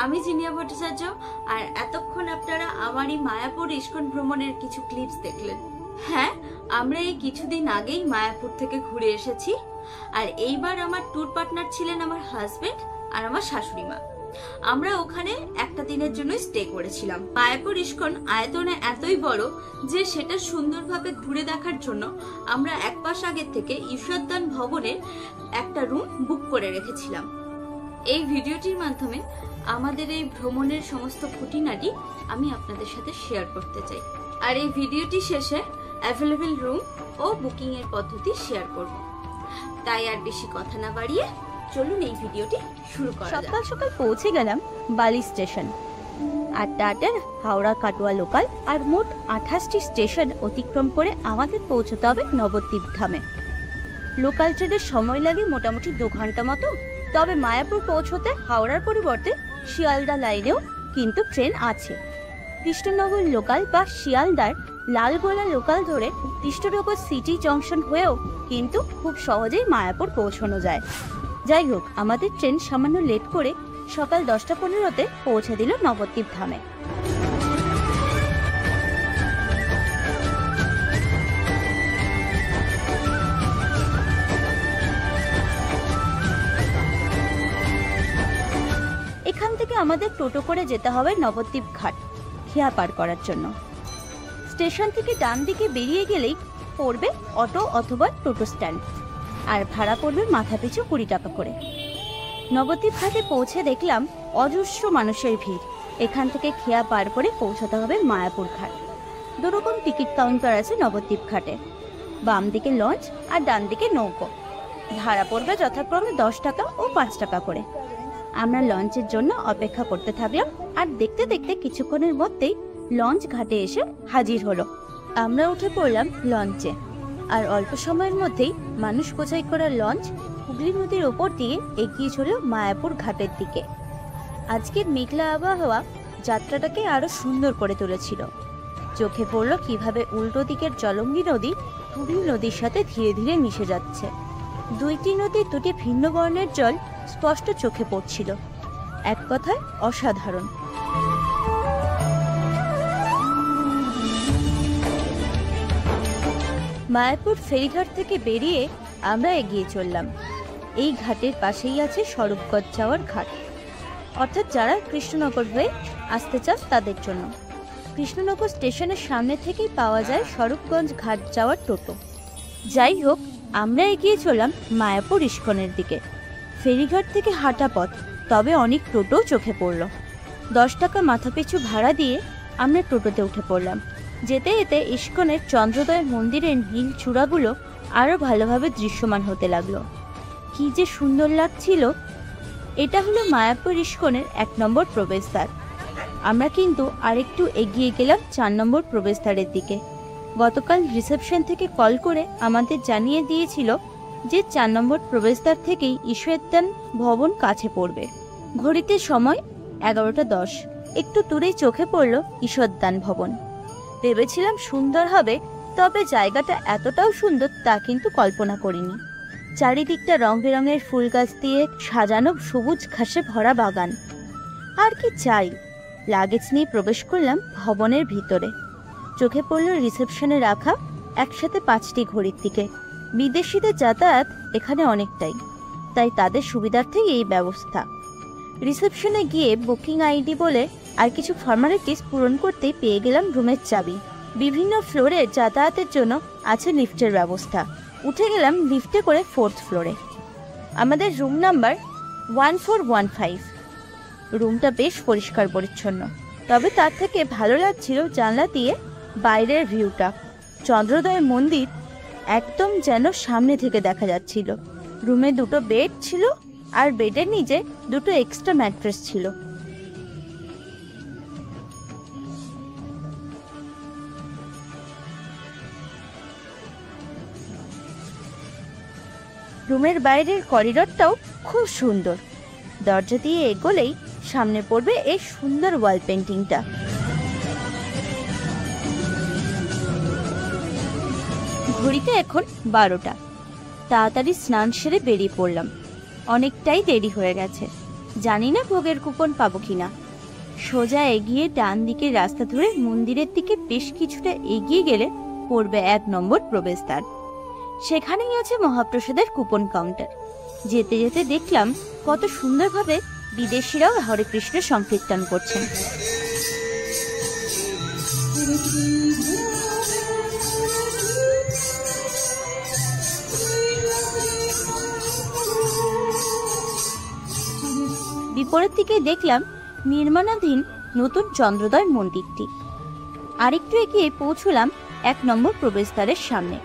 আমি জিনিয়া ভট্টাচার্য। আর এতক্ষণ আপনারা আমারই মায়াপুর ইস্কন ভ্রমণের কিছু ক্লিপস দেখলেন। হ্যাঁ, আমরা এই কিছুদিন আগেই মায়াপুর থেকে ঘুরে এসেছি। আর এইবার আমার ট্যুর পার্টনার ছিলেন আমার হাজবেন্ড আর আমার শাশুড়ি মা। আমরা ওখানে একটা দিনের জন্য স্টে করেছিলাম। মায়াপুর ইস্কন আয়তনে এতই বড় যে সেটা সুন্দরভাবে ঘুরে দেখার জন্য আমরা এক মাস আগে থেকে ঈশ্বরদান ভবনের একটা রুম বুক করে রেখেছিলাম। এই ভিডিওটির মাধ্যমে আমাদের এই ভ্রমণের সমস্ত খুঁটিনাটি আমি আপনাদের সাথে শেয়ার করতে চাই। আর এই ভিডিওটি শেষে অ্যাভেলেবল রুম ও বুকিং এর পদ্ধতি শেয়ার করব। তাই আর বেশি কথা না বাড়িয়ে চলুন এই ভিডিওটি শুরু করা যাক। সকাল সকাল পৌঁছে গেলাম বালি স্টেশন। 8টার হাওড়া কাটোয়া লোকাল আর মোট 28টি স্টেশন অতিক্রম করে আমাদের পৌঁছতে হবে নবদ্বীপ ধামে। লোকাল ট্রেনের সময় লাগে মোটামুটি 2 ঘন্টা মতো। তবে মায়াপুর পৌঁছতে হাওড়ার পরিবর্তে শিয়ালদা লাইনেও কিন্তু ট্রেন আছে। কৃষ্ণনগর লোকাল বা শিয়ালদার লালগোলা লোকাল ধরে কৃষ্ণনগর সিটি জংশন হয়েও কিন্তু খুব সহজেই মায়াপুর পৌঁছানো যায়। যাই হোক, আমাদের ট্রেন সামান্য লেট করে সকাল 10টা 15তে পৌঁছে দিল নবদ্বীপ ধামে। এখান থেকে আমাদের টোটো করে যেতে হবে নবদ্বীপ ঘাট খেয়া পার করার জন্য। স্টেশন থেকে ডান দিকে বেরিয়ে গেলেই পড়বে অটো অথবা টোটো স্ট্যান্ড, আর ভাড়া পড়বে মাথাপিছু 20 টাকা করে। নবদ্বীপ ঘাটে পৌঁছে দেখলাম অজস্র মানুষের ভিড়। এখান থেকে খেয়া পার করে পৌঁছাতে হবে মায়াপুর ঘাট। 2 রকম টিকিট কাউন্টার আছে নবদ্বীপ ঘাটে, বাম দিকে লঞ্চ আর ডান দিকে নৌকো। ভাড়া পড়বে যথাক্রমে 10 টাকা ও 5 টাকা করে। আমরা লঞ্চের জন্য অপেক্ষা করতে থাকলাম, আর দেখতে দেখতে কিছুক্ষণের মধ্যেই লঞ্চ ঘাটে এসে হাজির হলো। আমরা উঠে পড়লাম লঞ্চে, আর অল্প সময়ের মধ্যেই মানুষ বোঝাই করা লঞ্চ হুগলি নদীর ওপর দিয়ে এগিয়ে চলল মায়াপুর ঘাটের দিকে। আজকের মেঘলা আবহাওয়া যাত্রাটাকে আরো সুন্দর করে তুলেছিল। চোখে পড়ল কিভাবে উল্টো দিকের জলঙ্গি নদী হুগলি নদীর সাথে ধীরে ধীরে মিশে যাচ্ছে। দুইটি নদীর দুটি ভিন্ন বর্ণের জল স্পষ্ট চোখে পড়ছিল। এক কথায় অসাধারণ। মায়াপুর ফেরিঘাট থেকে বেরিয়ে আমরা এগিয়ে চললাম। এই ঘাটের পাশেই আছে স্বরূপগঞ্জ যাওয়ার ঘাট, অর্থাৎ যারা কৃষ্ণনগর হয়ে আসতে চান তাদের জন্য। কৃষ্ণনগর স্টেশনের সামনে থেকেই পাওয়া যায় স্বরূপগঞ্জ ঘাট যাওয়ার টোটো। যাই হোক, আমরা এগিয়ে চললাম মায়াপুর ইস্কনের দিকে। ফেরিঘাট থেকে হাঁটা পথ, তবে অনেক টোটো চোখে পড়ল। 10 টাকা মাথাপিছু ভাড়া দিয়ে আমরা টোটোতে উঠে পড়লাম। যেতে যেতে ইস্কনের চন্দ্রোদয় মন্দিরের নীল চূড়াগুলো আরো ভালোভাবে দৃশ্যমান হতে লাগলো। কি যে সুন্দর লাগছিল। এটা হলো মায়াপুর ইস্কনের 1 নম্বর প্রবেশদ্বার। আমরা কিন্তু আরেকটু এগিয়ে গেলাম 4 নম্বর প্রবেশদ্বারের দিকে। গতকাল রিসেপশন থেকে কল করে আমাদের জানিয়ে দিয়েছিল যে 4 নম্বর প্রবেশদ্বার থেকেই ঈশ্বরদান ভবন কাছে পড়বে। ঘড়িতে সময় 11টা 10। একটু দূরেই চোখে পড়ল ঈশ্বরদান ভবন। ভেবেছিলাম সুন্দর হবে, তবে জায়গাটা এতটাও সুন্দর তা কিন্তু কল্পনা করিনি। চারিদিকটা রং বেরঙের ফুল গাছ দিয়ে সাজানো সবুজ ঘাসে ভরা বাগান। আর কি চাই। লাগেজ নিয়ে প্রবেশ করলাম ভবনের ভিতরে। চোখে পড়ল রিসেপশনে রাখা একসাথে 5টি ঘড়ির দিকে। বিদেশিদের যাতায়াত এখানে অনেকটাই, তাই তাদের সুবিধার্থেই এই ব্যবস্থা। রিসেপশনে গিয়ে বুকিং আইডি বলে আর কিছু ফর্মালিটিস পূরণ করতেই পেয়ে গেলাম রুমের চাবি। বিভিন্ন ফ্লোরে যাতায়াতের জন্য আছে লিফটের ব্যবস্থা। উঠে গেলাম লিফটে করে 4th ফ্লোরে। আমাদের রুম নাম্বার 1415। রুমটা বেশ পরিষ্কার পরিচ্ছন্ন, তবে তার থেকে ভালো লাগছিল জানলা দিয়ে বাইরের ভিউটা। চন্দ্রোদয় মন্দির একদম যেন সামনে থেকে দেখা যাচ্ছিল। রুমে 2টো বেড ছিল, আর বেডের নিচে 2টো এক্সট্রা ম্যাট্রেস ছিল। রুমের বাইরের করিডোরটাও খুব সুন্দর। দরজা দিয়ে এগোলেই সামনে পড়বে এই সুন্দর ওয়াল পেন্টিংটা। ঘড়িতে এখন 12টা। তাড়াতাড়ি স্নান সেরে বেরিয়ে পড়লাম। অনেকটাই দেরি হয়ে গেছে। জানি না ভোগের কুপন পাবো কিনা। সোজা এগিয়ে ডান দিকে রাস্তা ধরে মন্দিরের দিকে বেশ কিছুটা এগিয়ে গেলে পড়বে 1 নম্বর প্রবেশদ্বার। সেখানেই আছে মহাপ্রসাদের কুপন কাউন্টার। যেতে যেতে দেখলাম কত সুন্দরভাবে বিদেশিরাও হরে কৃষ্ণ সংকীর্তন করছেন। বিপরীত দিকে দেখলাম নির্মাণাধীন নতুন চন্দ্রোদয় মন্দিরটি। আরেকটু এগিয়ে পৌঁছলাম 1 নম্বর প্রবেশদ্বারের সামনে।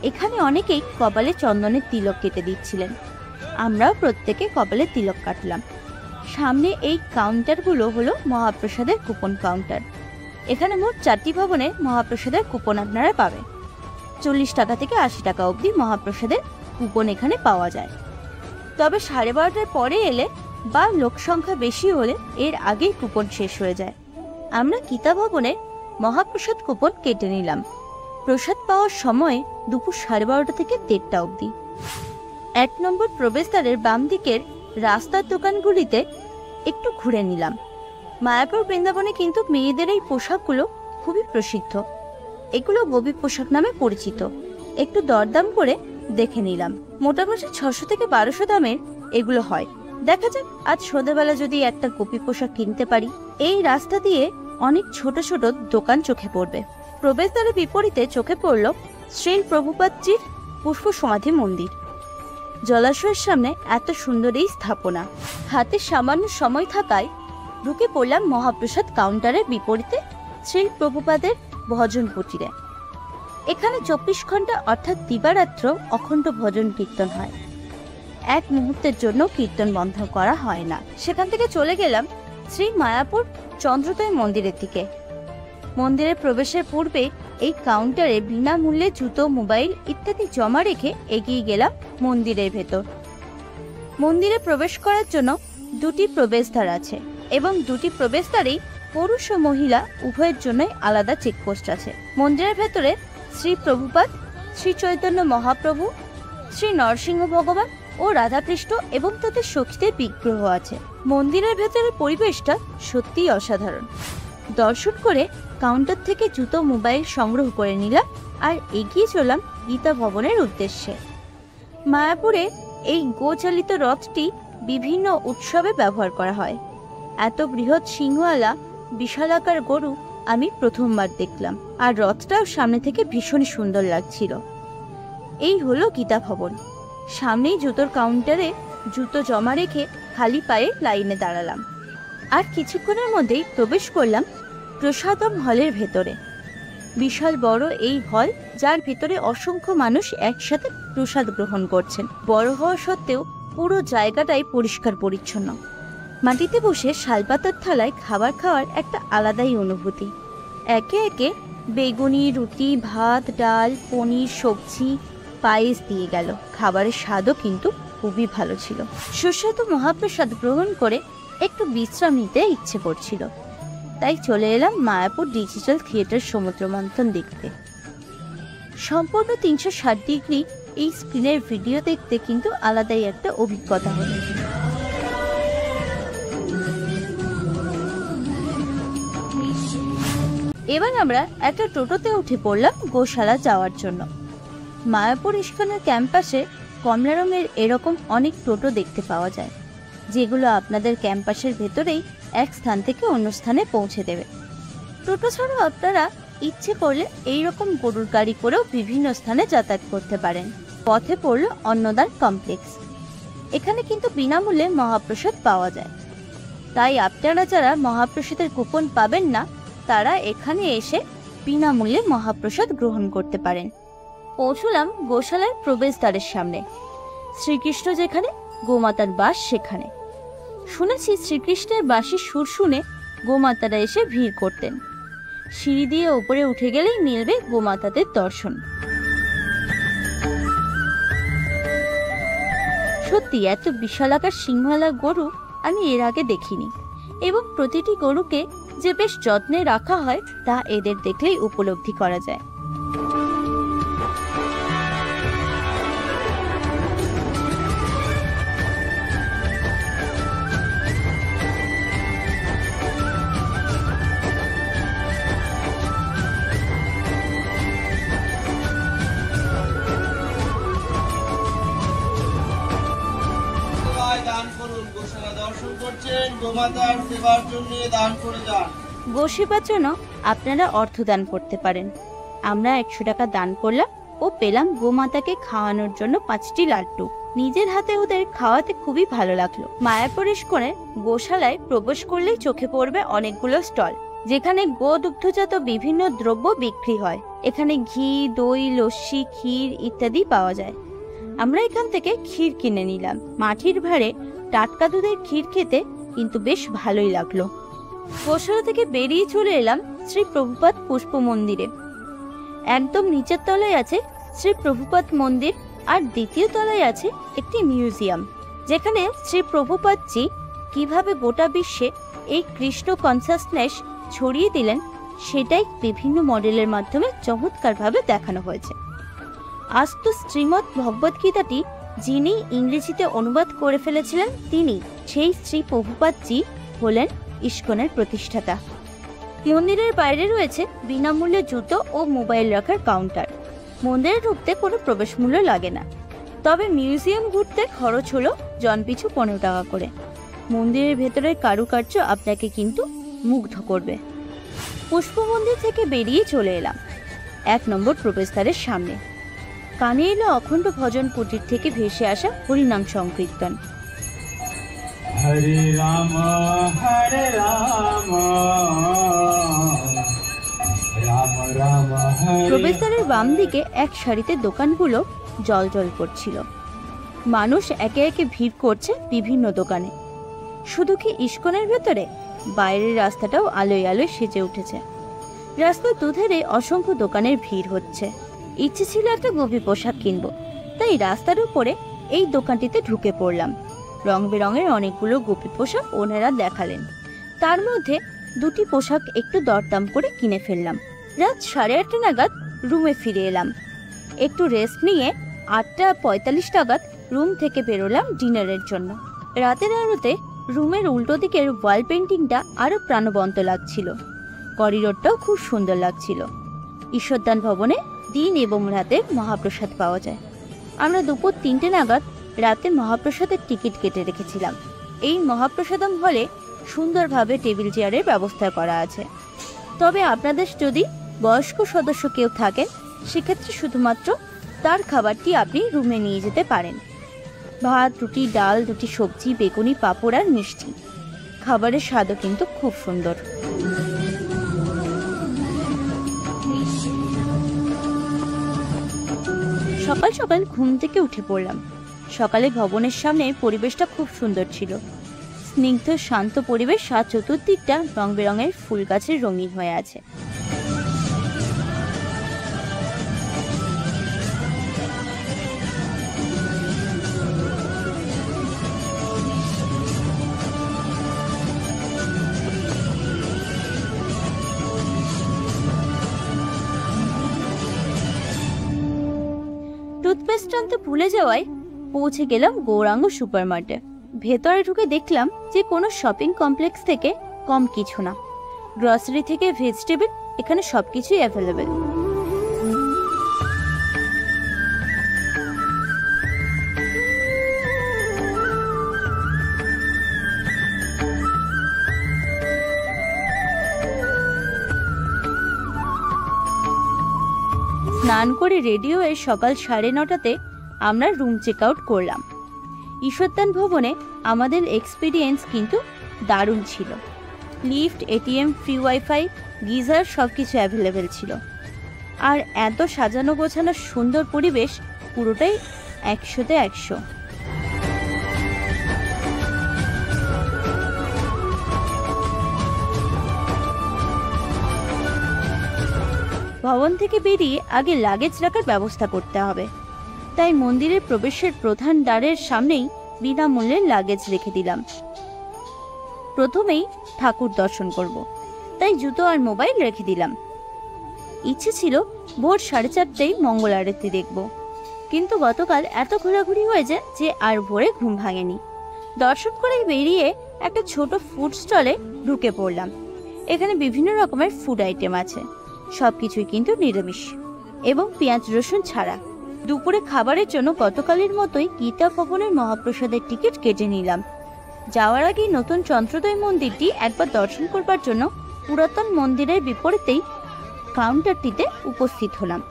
এখানে অনেকেই কপালে চন্দনের তিলক কেটে দিচ্ছিলেন। আমরাও প্রত্যেকে কপালে তিলক কাটলাম। সামনে এই কাউন্টারগুলো হলো মহাপ্রসাদের কুপন কাউন্টার। এখানে মোট 4টি ভবনে মহাপ্রসাদের কুপন আপনারা পাবেন। 40 টাকা থেকে 80 টাকা অবধি মহাপ্রসাদের কুপন এখানে পাওয়া যায়। তবে 12:30টার পরে এলে বা লোক সংখ্যা বেশি হলে এর আগেই কুপন শেষ হয়ে যায়। আমরা গীতা ভবনে মহাপ্রসাদ কুপন কেটে নিলাম। প্রসাদ পাওয়ার সময় দুপুর 12:30 থেকে 1:30টা অবধি। 1 নম্বর প্রবেশদ্বারের বাম দিকের রাস্তার দোকানগুলিতে একটু ঘুরে নিলাম। মায়াপুর বৃন্দাবনে কিন্তু মেয়েদের এই পোশাকগুলো খুবই প্রসিদ্ধ। এগুলো ববি পোশাক নামে পরিচিত। একটু দরদাম করে দেখে নিলাম। মোটামুটি 600 থেকে 1200 দামের এগুলো হয়। দেখা যাক আজ সন্ধ্যাবেলা যদি একটা গোপী পোশাক কিনতে পারি। এই রাস্তা দিয়ে অনেক ছোট ছোট দোকান চোখে পড়বে। প্রবেশদ্বারের বিপরীতে চোখে পড়ল শ্রীল প্রভুপাদজির পুষ্প সমাধি মন্দির। জলাশয়ের সামনে এত সুন্দর এই স্থাপনা। হাতে সামান্য সময় থাকায় ঢুকে পড়লাম মহাপ্রসাদ কাউন্টারের বিপরীতে শ্রীল প্রভুপাদের ভজন কুটিরে। এখানে 24 ঘন্টা অর্থাৎ দিবারাত্র অখণ্ড ভজন কীর্তন হয়। এক মুহূর্তের জন্য কীর্তন বন্ধ করা হয় না। সেখান থেকে চলে গেলাম শ্রী মায়াপুর চন্দ্রোদয় মন্দিরের দিকে। মন্দিরের প্রবেশের পূর্বে এই কাউন্টারে বিনামূল্যে জুতো, মোবাইল ইত্যাদি জমা রেখে এগিয়ে গেলাম মন্দিরের ভেতর। মন্দিরে প্রবেশ করার জন্য 2টি প্রবেশদ্বার আছে এবং 2টি প্রবেশদ্বারেই পুরুষ ও মহিলা উভয়ের জন্যই আলাদা চেকপোস্ট আছে। মন্দিরের ভেতরে শ্রী প্রভুপাদ, শ্রী চৈতন্য মহাপ্রভু, শ্রী নরসিংহ ভগবান ও রাধাকৃষ্ণ এবং তাদের সখীদের বিগ্রহ আছে। মন্দিরের ভেতরের পরিবেশটা সত্যিই অসাধারণ। দর্শন করে কাউন্টার থেকে জুতো, মোবাইল সংগ্রহ করে নিলাম আর এগিয়ে চললাম গীতা ভবনের উদ্দেশ্যে। মায়াপুরে এই গোচালিত রথটি বিভিন্ন উৎসবে ব্যবহার করা হয়। এত বৃহৎ সিংহওয়ালা বিশালাকার গরু আমি প্রথমবার দেখলাম, আর রথটাও সামনে থেকে ভীষণ সুন্দর লাগছিল। এই হলো গীতা ভবন। সামনেই জুতোর কাউন্টারে জুতো জমা রেখে খালি পায়ে লাইনে দাঁড়ালাম। আর কিছুক্ষণের মধ্যেই প্রবেশ করলাম প্রসাদম হলের ভেতরে। বিশাল বড় এই হল, যার ভেতরে অসংখ্য মানুষ একসাথে প্রসাদ গ্রহণ করছেন। বড় হওয়া সত্ত্বেও পুরো জায়গাটাই পরিষ্কার পরিচ্ছন্ন। মাটিতে বসে শালপাতার থালায় খাবার খাওয়ার একটা আলাদাই অনুভূতি। একে একে বেগুনি, রুটি, ভাত, ডাল, পনির, সবজি, পায়েস দিয়ে গেল। খাবারের স্বাদও কিন্তু খুবই ভালো ছিল। সুস্বাদু মহাপ্রসাদ গ্রহণ করে একটু বিশ্রাম নিতে ইচ্ছে করছিল, তাই চলে এলাম মায়াপুর ডিজিটাল থিয়েটার সমুদ্র মন্থন দেখতে। সম্পূর্ণ 360 ডিগ্রি এই স্ক্রিনের ভিডিও দেখতে কিন্তু আলাদাই একটা অভিজ্ঞতা হলো। এবার আমরা একটা টোটোতে উঠে পড়লাম গোশালা যাওয়ার জন্য। মায়াপুর ইস্কনের ক্যাম্পাসে কমলা রঙের এরকম অনেক টোটো দেখতে পাওয়া যায়, যেগুলো আপনাদের ক্যাম্পাসের ভেতরেই এক স্থান থেকে অন্য স্থানে পৌঁছে দেবে। টোটো ছাড়াও আপনারা ইচ্ছে করলে এইরকম গরুর গাড়ি করেও বিভিন্ন স্থানে যাতায়াত করতে পারেন। পথে পড়ল অন্নদার কমপ্লেক্স। এখানে কিন্তু বিনামূল্যে মহাপ্রসাদ পাওয়া যায়, তাই আপনারা যারা মহাপ্রসাদের কুপন পাবেন না তারা এখানে এসে বিনামূল্যে মহাপ্রসাদ গ্রহণ করতে পারেন। পৌঁছলাম গোশালার প্রবেশদ্বারের সামনে। শ্রীকৃষ্ণ যেখানে, গোমাতার বাস সেখানে। শুনেছি শ্রীকৃষ্ণের বাঁশির সুর শুনে গোমাতারা এসে ভিড় করতেন। সিঁড়ি দিয়ে উপরে উঠে গেলেই মিলবে গোমাতাদের দর্শন। সত্যি এত বিশালাকার সিংহওয়ালা গরু আমি এর আগে দেখিনি, এবং প্রতিটি গরুকে যে বেশ যত্নে রাখা হয় তা এদের দেখলেই উপলব্ধি করা যায়। গোশালা দর্শন করছেন, গোমাতার সেবার জন্য দান করে যান। গোসেবার জন্য আপনারা অর্থ দান করতে পারেন। আমরা 100 টাকা দান করলাম ও পেলাম গোমাতাকে খাওয়ানোর জন্য 5টি লাড্ডু। নিজের হাতে ওদের খাওয়াতে খুবই ভালো লাগলো। মায়াপুর ইস্কনের গোশালায় প্রবেশ করলেই চোখে পড়বে অনেকগুলো স্টল, যেখানে গোদুগ্ধজাত বিভিন্ন দ্রব্য বিক্রি হয়। এখানে ঘি, দই, লস্যি, ক্ষীর ইত্যাদি পাওয়া যায়। আমরা এখান থেকে ক্ষীর কিনে নিলাম। মাটির ভাঁড়ে টাটকা দুধের ক্ষীর খেতে কিন্তু বেশ ভালোই লাগলো। গোশালা থেকে বেরিয়ে চলে এলাম শ্রী প্রভুপাদ পুষ্প মন্দিরে। একদম নিচের তলায় আছে শ্রী প্রভুপাদ মন্দির, আর দ্বিতীয় তলায় আছে একটি মিউজিয়াম, যেখানে শ্রী প্রভুপাদজি কিভাবে গোটা বিশ্বে এই কৃষ্ণ কনসাসনেস ছড়িয়ে দিলেন সেটাই বিভিন্ন মডেলের মাধ্যমে চমৎকারভাবে দেখানো হয়েছে। আজ তো শ্রীমদ্ ভগবদ গীতাটি যিনি ইংরেজিতে অনুবাদ করে ফেলেছিলেন তিনি সেই শ্রী প্রভুপাদজি হলেন ইস্কনের প্রতিষ্ঠাতা। মন্দিরের বাইরে রয়েছে বিনামূল্যে জুতো ও মোবাইল রাখার কাউন্টার। মন্দিরে ঢুকতে কোনো প্রবেশ মূল্য লাগে না, তবে মিউজিয়াম ঘুরতে খরচ হলো জনপিছু 15 টাকা করে। মন্দিরের ভেতরের কারুকার্য আপনাকে কিন্তু মুগ্ধ করবে। পুষ্প মন্দির থেকে বেরিয়ে চলে এলাম 1 নম্বর প্রবেশদ্বারের সামনে। কানে এলো অখণ্ড ভজন কুটির থেকে ভেসে আসা হরিনাম সংকীর্তন। হরে রাম রাম রাম হরে। প্রবেশদ্বারের বাম দিকে এক সারিতে দোকানগুলো জল করছিল। মানুষ একে একে ভিড় করছে বিভিন্ন দোকানে। শুধু কি ইস্কনের ভেতরে, বাইরের রাস্তাটাও আলোয় আলোয় সেজে উঠেছে। রাস্তার দুধারে অসংখ্য দোকানের ভিড় হচ্ছে। ইচ্ছে ছিল একটা গোপী পোশাক কিনবো, তাই রাস্তার উপরে এই দোকানটিতে ঢুকে পড়লাম। রং বেরঙের অনেকগুলো গোপী পোশাক ওনারা দেখালেন। তার মধ্যে 2টি পোশাক একটু দরদাম করে কিনে ফেললাম। রাত 8:30 নাগাদ রুমে ফিরে এলাম। একটু রেস্ট নিয়ে 8:45 নাগাদ রুম থেকে বেরোলাম ডিনারের জন্য। রাতের আলোতে রুমের উল্টো দিকের ওয়াল পেন্টিংটা আরো প্রাণবন্ত লাগছিল। করিডোরটাও খুব সুন্দর লাগছিল। ঈশ্বরদান ভবনে দিন এবং রাতে মহাপ্রসাদ পাওয়া যায়। আমরা দুপুর 3টে নাগাদ রাতে মহাপ্রসাদের টিকিট কেটে রেখেছিলাম। এই মহাপ্রসাদম হলে সুন্দরভাবে টেবিল চেয়ারের ব্যবস্থা করা আছে। তবে আপনাদের যদি বয়স্ক সদস্য কেউ থাকেন, সেক্ষেত্রে শুধুমাত্র তার খাবারটি আপনি রুমে নিয়ে যেতে পারেন। ভাত, রুটি, ডাল, 2টি সবজি, বেগুনি, পাঁপড় আর মিষ্টি। খাবারের স্বাদও কিন্তু খুব সুন্দর। সকাল সকাল ঘুম থেকে উঠে পড়লাম। সকালে ভবনের সামনে পরিবেশটা খুব সুন্দর ছিল। স্নিগ্ধ শান্ত পরিবেশ, আর চতুর্দিকটা রং বেরঙের ফুল গাছের রঙিন হয়ে আছে। টুথপেস্ট আনতে ভুলে যাওয়ায় পৌঁছে গেলাম গৌরাঙ্গ সুপারমার্টে। ভেতরে ঢুকে দেখলাম যে কোনো শপিং কমপ্লেক্স থেকে কম কিছু না। গ্রসারি থেকে ভেজিটেবল, এখানে সবকিছুই অ্যাভেলেবেল। স্নান করে রেডি হয়ে সকাল 9:30টাতে আমরা রুম চেক আউট করলাম। ঈশ্বরদান ভবনে আমাদের এক্সপিরিয়েন্স কিন্তু দারুণ ছিল। Lift, ATM, free wifi, geyser সবকিছু অ্যাভেলেবেল ছিল। আর এত সাজানো গোছানো সুন্দর পরিবেশ, পুরোটাই 100তে 100। ভবন থেকে বেরিয়ে আগে লাগেজ রাখার ব্যবস্থা করতে হবে, তাই মন্দিরের প্রবেশের প্রধান দ্বারের সামনেই বিনামূল্যে লাগেজ রেখে দিলাম। প্রথমেই ঠাকুর দর্শন করব, তাই জুতো আর মোবাইল রেখে দিলাম। ইচ্ছে ছিল ভোর 4:30টায় মঙ্গল আরতি দেখব, কিন্তু গতকাল এত ঘোরাঘুরি হয়েছে যে আর ভোরে ঘুম ভাঙেনি। দর্শন করে বেরিয়ে একটা ছোট ফুড স্টলে ঢুকে পড়লাম। এখানে বিভিন্ন রকমের ফুড আইটেম আছে, সবকিছুই কিন্তু নিরামিষ এবং পেঁয়াজ রসুন ছাড়া। দুপুরে খাবারের জন্য গতকালের মতোই গীতা ভবনের মহাপ্রসাদের টিকিট কেটে নিলাম। যাওয়ার আগেই নতুন চন্দ্রোদয় মন্দিরটি একবার দর্শন করবার জন্য পুরাতন মন্দিরের বিপরীতেই কাউন্টারটিতে উপস্থিত হলাম।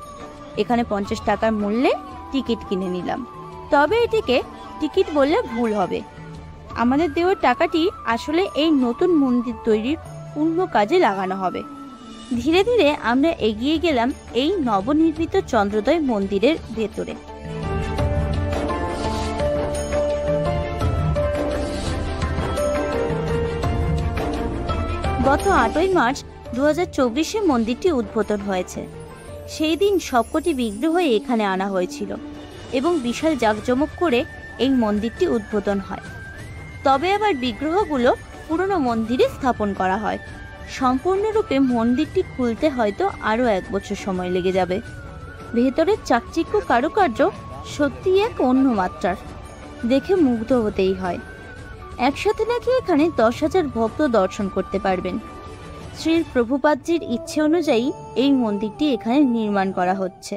এখানে 50 টাকার মূল্যে টিকিট কিনে নিলাম। তবে এটিকে টিকিট বললে ভুল হবে, আমাদের দেওয়ার টাকাটি আসলে এই নতুন মন্দির তৈরির পূর্ণ কাজে লাগানো হবে। ধীরে ধীরে আমরা এগিয়ে গেলাম এই নবনির্মিত চন্দ্রোদয় মন্দিরের ভেতরে। গত 8ই মার্চ 2024-এ মন্দিরটি উদ্বোধন হয়েছে। সেই দিন সবকটি বিগ্রহ এখানে আনা হয়েছিল এবং বিশাল জাঁকজমক করে এই মন্দিরটি উদ্বোধন হয়। তবে আবার বিগ্রহগুলো পুরনো মন্দিরে স্থাপন করা হয়। সম্পূর্ণরূপে মন্দিরটি খুলতে হয়তো আরও 1 বছর সময় লেগে যাবে। ভেতরের চাকচিক্য কারুকার্য সত্যি এক অন্য মাত্রার, দেখে মুগ্ধ হতেই হয়। একসাথে নাকি এখানে 10,000 ভক্ত দর্শন করতে পারবেন। শ্রী প্রভুপাদজির ইচ্ছে অনুযায়ী এই মন্দিরটি এখানে নির্মাণ করা হচ্ছে।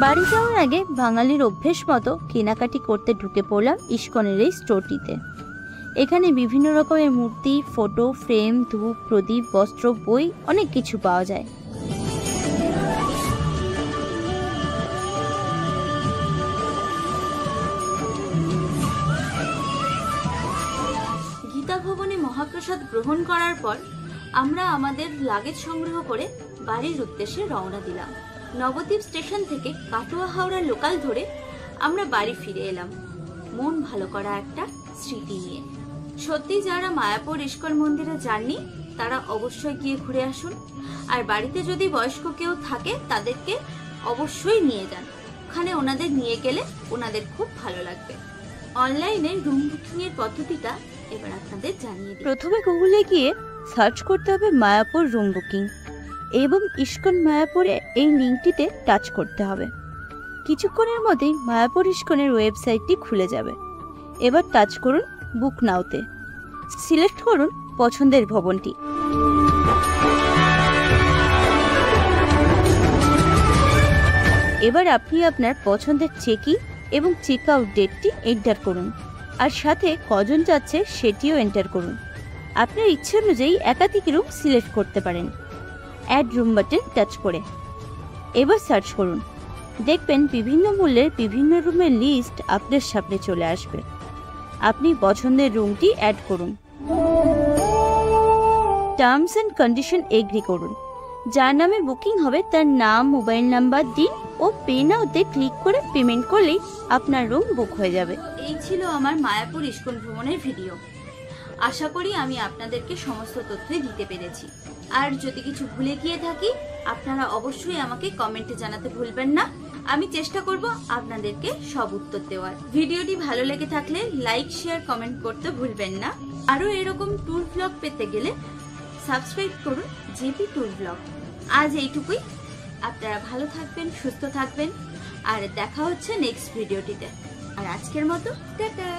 বাড়ি যাওয়ার আগে বাঙালির অভ্যেস মতো কেনাকাটি করতে ঢুকে পড়লাম ইস্কনের এই স্টোরটিতে। এখানে বিভিন্ন রকমের মূর্তি, ফটো ফ্রেম, ধূপ, প্রদীপ, বস্ত্র, বই, অনেক কিছু পাওয়া যায়। গীতা ভবনে মহাপ্রসাদ গ্রহণ করার পর আমরা আমাদের লাগেজ সংগ্রহ করে বাড়ির উদ্দেশ্যে রওনা দিলাম। নবদ্বীপ স্টেশন থেকে কাটোয়া হাওড়া লোকাল ধরে আমরা বাড়ি ফিরে এলাম মন ভালো করা একটা স্মৃতি নিয়ে। সত্যি যারা মায়াপুর ইস্কন মন্দিরে যাননি তারা অবশ্যই গিয়ে ঘুরে আসুন। আর বাড়িতে যদি বয়স্ক কেউ থাকে তাদেরকে অবশ্যই নিয়ে যান, ওখানে ওনাদের নিয়ে গেলে ওনাদের খুব ভালো লাগবে। অনলাইনে রুম বুকিং এর পদ্ধতিটা এবার আপনাদের জানিয়ে দিই। প্রথমে গুগলে গিয়ে সার্চ করতে হবে মায়াপুর রুম বুকিং এবং ইস্কন মায়াপুরে এই লিঙ্কটিতে টাচ করতে হবে। কিছুক্ষণের মধ্যেই মায়াপুর ইস্কনের ওয়েবসাইটটি খুলে যাবে। এবার টাচ করুন বুক নাওতে, সিলেক্ট করুন পছন্দের ভবনটি। এবার আপনি আপনার পছন্দের চেক ইন এবং চেক আউট ডেটটি এন্টার করুন, আর সাথে কজন যাচ্ছে সেটিও এন্টার করুন। আপনার ইচ্ছে অনুযায়ী একাধিক রুম সিলেক্ট করতে পারেন অ্যাড রুম বাটন টাচ করে। এবার সার্চ করুন, দেখবেন বিভিন্ন মূল্যের বিভিন্ন রুমের লিস্ট আপনার সামনে চলে আসবে। আপনি পছন্দের রুমটি অ্যাড করুন, টার্মস অ্যান্ড কন্ডিশন এগ্রি করুন। যার নামে বুকিং হবে তার নাম, মোবাইল নাম্বার দিন ও পে নাওতে ক্লিক করে পেমেন্ট করলেই আপনার রুম বুক হয়ে যাবে। এই ছিল আমার মায়াপুর ইস্কন ভ্রমণের ভিডিও। আশা করি আমি আপনাদেরকে সমস্ত তথ্যই দিতে পেরেছি। আর যদি কিছু ভুলে গিয়ে থাকি আপনারা অবশ্যই আমাকে কমেন্টে জানাতে ভুলবেন না। আমি চেষ্টা করব আপনাদেরকে সব উত্তর দেওয়ার। ভিডিওটি ভালো লেগে থাকলে লাইক, শেয়ার, কমেন্ট করতে ভুলবেন না। আরো এরকম ট্যুর ব্লগ পেতে গেলে সাবস্ক্রাইব করুন জেপি ট্যুর ব্লগ। আজ এইটুকুই। আপনারা ভালো থাকবেন, সুস্থ থাকবেন, আর দেখা হচ্ছে নেক্সট ভিডিওটিতে। আর আজকের মতো টাটা।